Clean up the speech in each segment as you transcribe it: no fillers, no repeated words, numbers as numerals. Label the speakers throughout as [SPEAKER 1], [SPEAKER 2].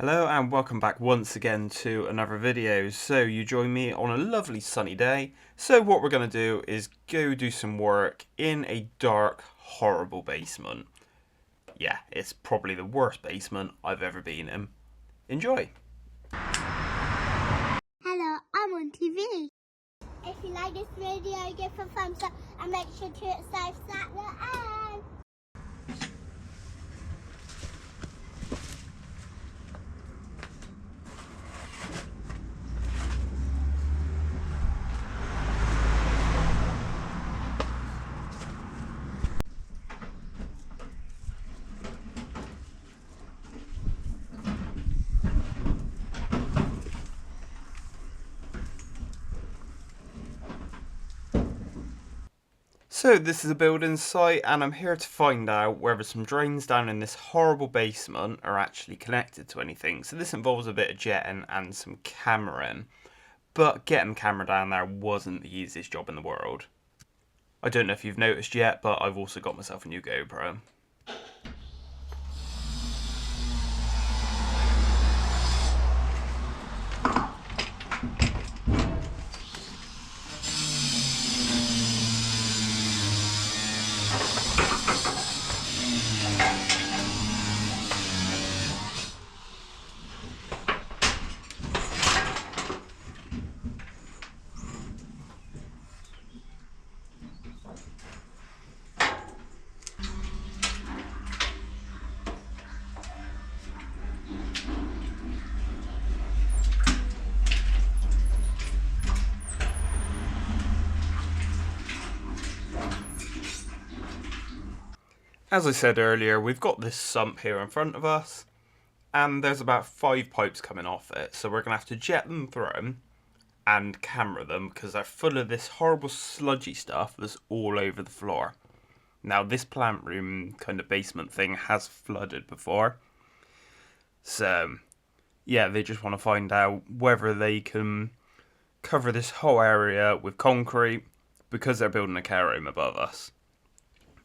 [SPEAKER 1] Hello and welcome back once again to another video. So you join me on a lovely sunny day. So what we're going to do is go do some work in a dark, horrible basement. Yeah, it's probably the worst basement I've ever been in. Enjoy!
[SPEAKER 2] Hello, I'm on TV. If you like this video, give a thumbs up and make sure to hit subscribe at the end.
[SPEAKER 1] So this is a building site and I'm here to find out whether some drains down in this horrible basement are actually connected to anything. So this involves a bit of jetting and some cameraing. But getting the camera down there wasn't the easiest job in the world. I don't know if you've noticed yet, but I've also got myself a new GoPro. As I said earlier, we've got this sump here in front of us, and there's about 5 pipes coming off it, so we're going to have to jet them through and camera them because they're full of this horrible sludgy stuff that's all over the floor. Now this plant room kind of basement thing has flooded before, so yeah, they just want to find out whether they can cover this whole area with concrete because they're building a care home above us.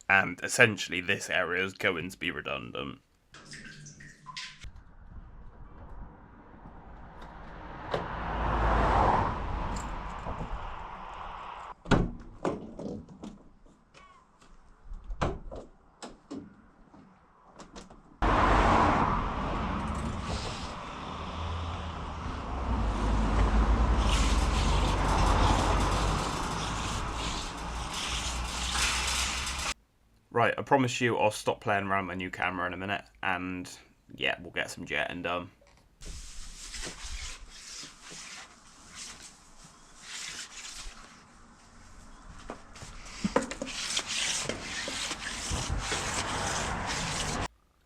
[SPEAKER 1] And essentially this area is going to be redundant. Right, I promise you I'll stop playing around with my new camera in a minute, and yeah, we'll get some jetting done.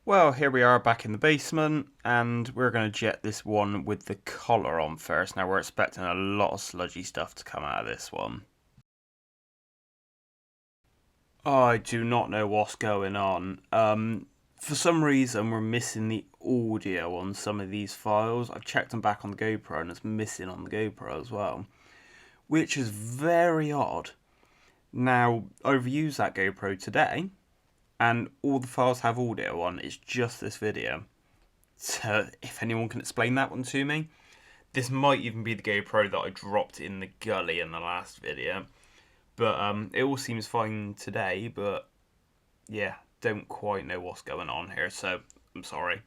[SPEAKER 1] Well, here we are back in the basement, and we're going to jet this one with the collar on first. Now we're expecting a lot of sludgy stuff to come out of this one. I do not know what's going on. For some reason, we're missing the audio on some of these files. I've checked them back on the GoPro and it's missing on the GoPro as well, which is very odd. Now, I've used that GoPro today and all the files have audio on. It's just this video. So, if anyone can explain that one to me, this might even be the GoPro that I dropped in the gully in the last video. But it all seems fine today, but yeah, don't quite know what's going on here, so I'm sorry.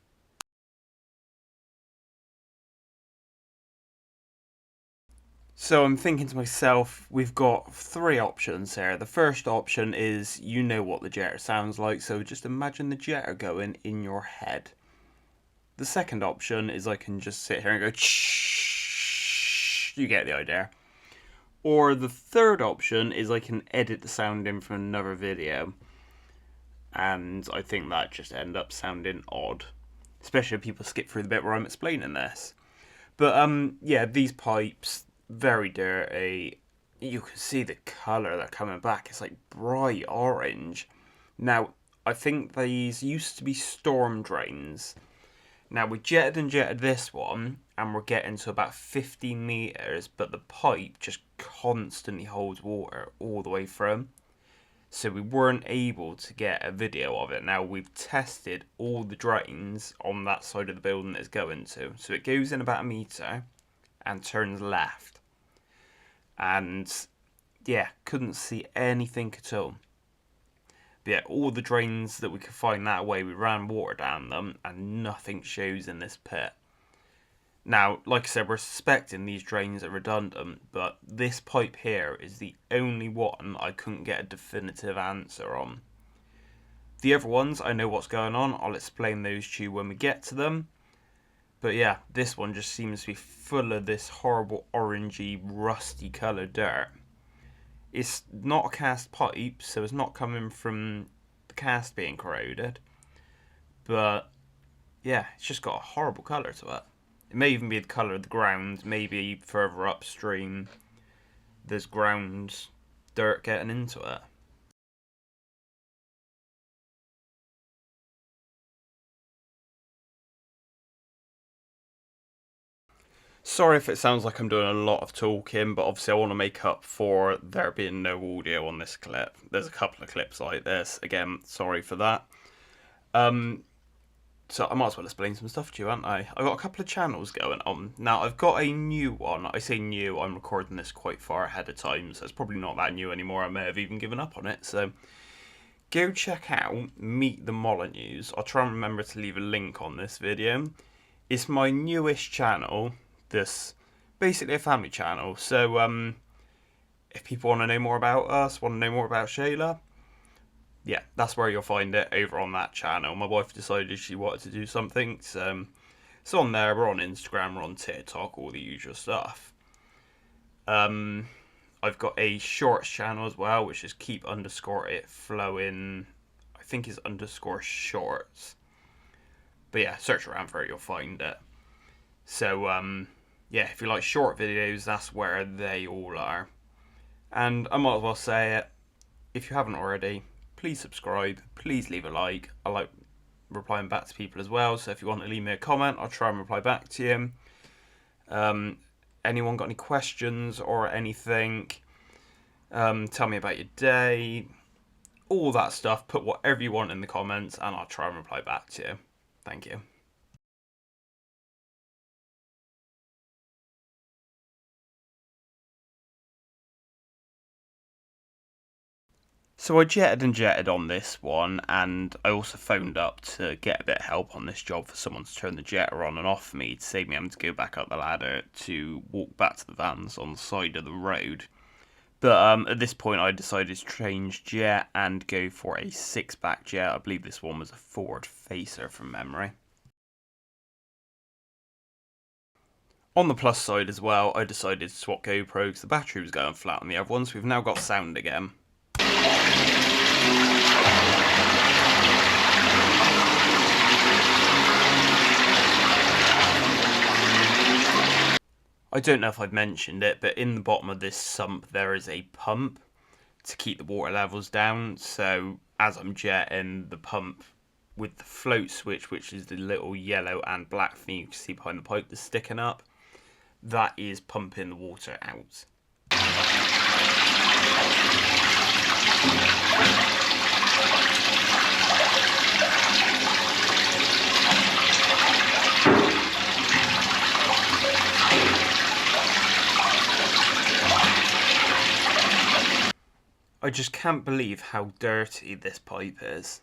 [SPEAKER 1] So I'm thinking to myself, we've got 3 options here. The first option is, you know what the jetter sounds like, so just imagine the jetter going in your head. The second option is I can just sit here and go, shh, you get the idea. Or the third option is I can edit the sound in from another video. And I think that just end up sounding odd. Especially if people skip through the bit where I'm explaining this. But yeah, these pipes, very dirty. You can see the colour they're coming back. It's like bright orange. Now, I think these used to be storm drains. Now we jetted and jetted this one, and we're getting to about 15 metres, but the pipe just constantly holds water all the way through. so we weren't able to get a video of it. Now, we've tested all the drains on that side of the building it's going to. So it goes in about a metre and turns left. And yeah, couldn't see anything at all. But yeah, all the drains that we could find that way, we ran water down them and nothing shows in this pit. Now, like I said, we're suspecting these drains are redundant, but this pipe here is the only one I couldn't get a definitive answer on. The other ones, I know what's going on. I'll explain those to you when we get to them. But yeah, this one just seems to be full of this horrible orangey, rusty coloured dirt. It's not a cast pipe, so it's not coming from the cast being corroded. But yeah, it's just got a horrible colour to it. It may even be the colour of the ground. Maybe further upstream there's ground dirt getting into it. Sorry if it sounds like I'm doing a lot of talking, but obviously I want to make up for there being no audio on this clip. There's a couple of clips like this. Again, sorry for that. So I might as well explain some stuff to you, haven't I? I've got a couple of channels going on. Now, I've got a new one. I say new, I'm recording this quite far ahead of time, so it's probably not that new anymore. I may have even given up on it. So go check out Meet the Molyneux. I'll try and remember to leave a link on this video. It's my newest channel. This basically a family channel. So if people want to know more about us, want to know more about Shayla, yeah, that's where you'll find it, over on that channel. My wife decided she wanted to do something, so it's on there. We're on Instagram, we're on TikTok, all the usual stuff. I've got a shorts channel as well, which is keep_it_flowing. I think it's _shorts. But yeah, search around for it, you'll find it. So yeah, if you like short videos, that's where they all are. And I might as well say it, if you haven't already, please subscribe, please leave a like. I like replying back to people as well, so if you want to leave me a comment, I'll try and reply back to you. Anyone got any questions or anything, tell me about your day, all that stuff. Put whatever you want in the comments and I'll try and reply back to you. Thank you. So I jetted on this one, and I also phoned up to get a bit of help on this job for someone to turn the jetter on and off for me, to save me having to go back up the ladder to walk back to the vans on the side of the road. But at this point I decided to change jet and go for a 6-back jet. I believe this one was a forward facer from memory. On the plus side as well, I decided to swap GoPro because the battery was going flat on the other one, so we've now got sound again. I don't know if I've mentioned it, but in the bottom of this sump there is a pump to keep the water levels down. So as I'm jetting, the pump with the float switch, which is the little yellow and black thing you can see behind the pipe that's sticking up, that is pumping the water out. I just can't believe how dirty this pipe is.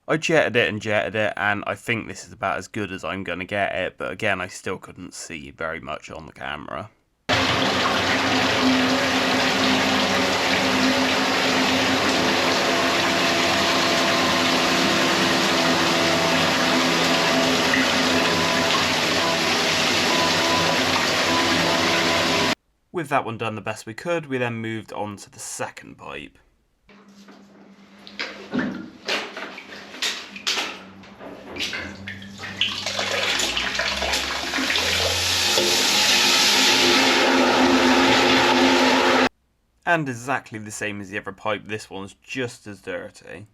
[SPEAKER 1] I jetted it, and I think this is about as good as I'm going to get it, but again, I still couldn't see very much on the camera. With that one done the best we could, we then moved on to the second pipe. And exactly the same as the other pipe, this one's just as dirty.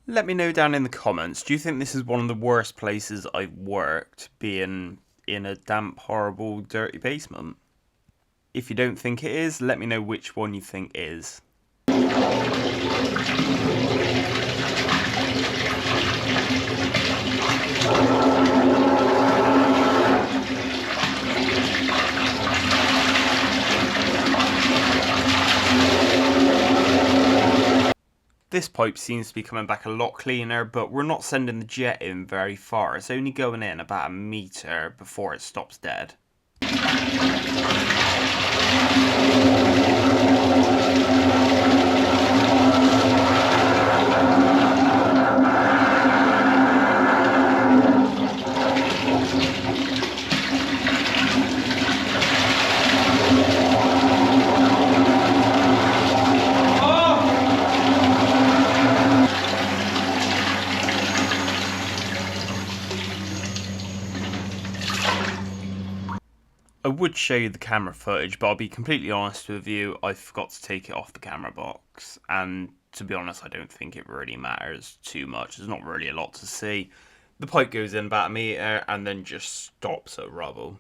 [SPEAKER 1] Let me know down in the comments, do you think this is one of the worst places I've worked, being in a damp, horrible, dirty basement? If you don't think it is, let me know which one you think is. This pipe seems to be coming back a lot cleaner, but we're not sending the jet in very far. It's only going in about a metre before it stops dead. I would show you the camera footage, but I'll be completely honest with you, I forgot to take it off the camera box, and to be honest, I don't think it really matters too much. There's not really a lot to see. The pipe goes in about a metre and then just stops at rubble.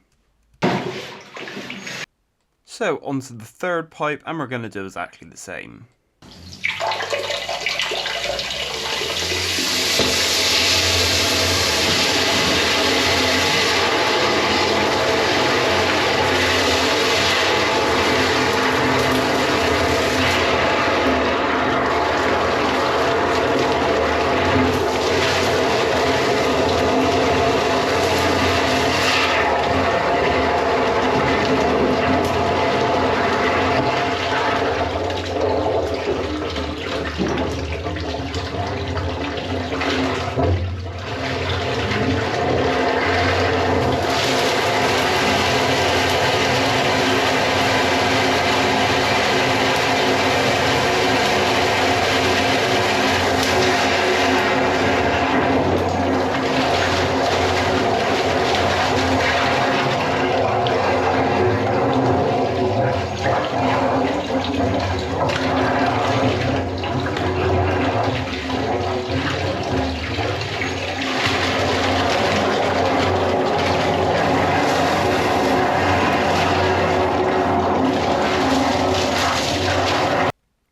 [SPEAKER 1] So onto the third pipe, and we're going to do exactly the same.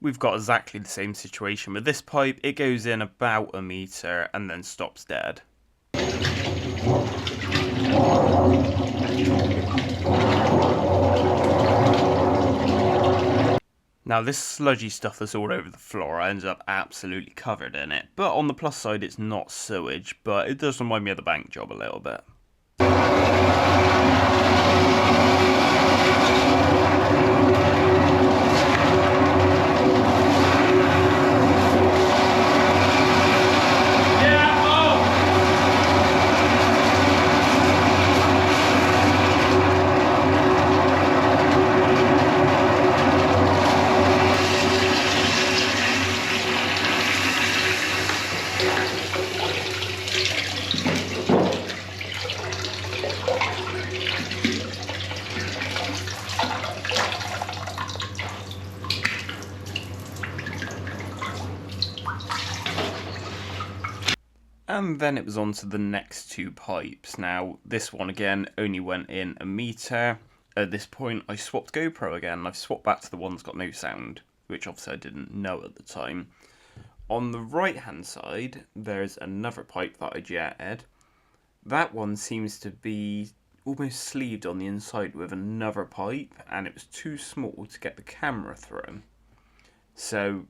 [SPEAKER 1] We've got exactly the same situation with this pipe. It goes in about a metre and then stops dead. Now this sludgy stuff that's all over the floor, I ended up absolutely covered in it. But on the plus side, it's not sewage, but it does remind me of the bank job a little bit. And then it was on to the next two pipes. Now, this one again only went in a metre. At this point, I swapped GoPro again. I've swapped back to the one that's got no sound, which obviously I didn't know at the time. On the right-hand side, there's another pipe that I jetted. That one seems to be almost sleeved on the inside with another pipe, and it was too small to get the camera through. So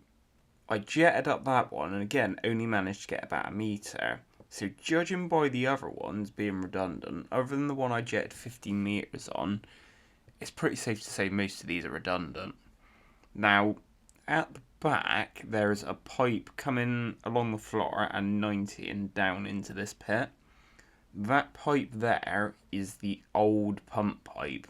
[SPEAKER 1] I jetted up that one, and again only managed to get about 1 metre. So judging by the other ones being redundant, other than the one I jetted 15 metres on, it's pretty safe to say most of these are redundant. Now, at the back, there's a pipe coming along the floor and 90 and down into this pit. That pipe there is the old pump pipe.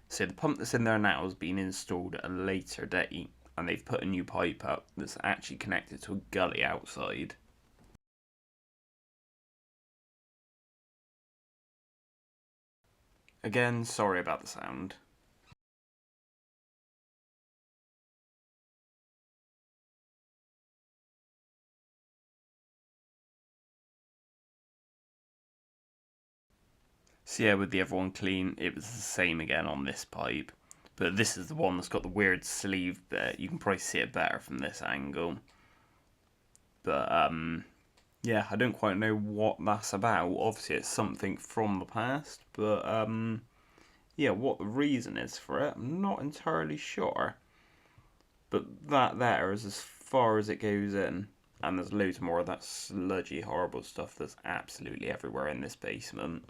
[SPEAKER 1] So the pump that's in there now has been installed at a later date, and they've put a new pipe up that's actually connected to a gully outside. Again, sorry about the sound. So yeah, with the other one clean, it was the same again on this pipe. But this is the one that's got the weird sleeve bit. You can probably see it better from this angle. But, yeah, I don't quite know what that's about. Obviously, it's something from the past. But, yeah, what the reason is for it, I'm not entirely sure. But that there is as far as it goes in. And there's loads more of that sludgy, horrible stuff that's absolutely everywhere in this basement.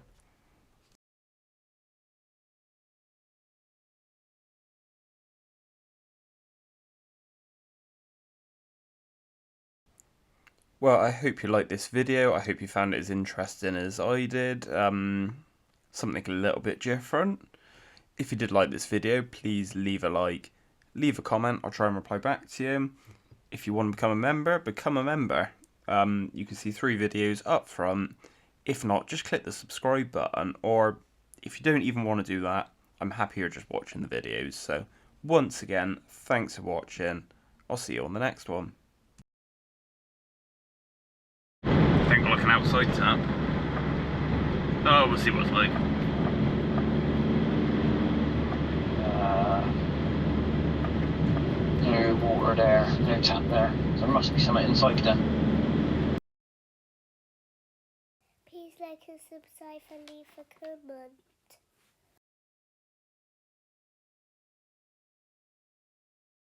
[SPEAKER 1] Well, I hope you liked this video. I hope you found it as interesting as I did. Something a little bit different. If you did like this video, please leave a like, leave a comment. I'll try and reply back to you. If you want to become a member, become a member. You can see 3 videos up front. If not, just click the subscribe button. Or if you don't even want to do that, I'm happier just watching the videos. So once again, thanks for watching. I'll see you on the next one. I think we're looking outside tap. Oh, we'll see what it's like.
[SPEAKER 3] No water there, no tap there. There must be something inside there.
[SPEAKER 2] Please like and subscribe and leave a comment.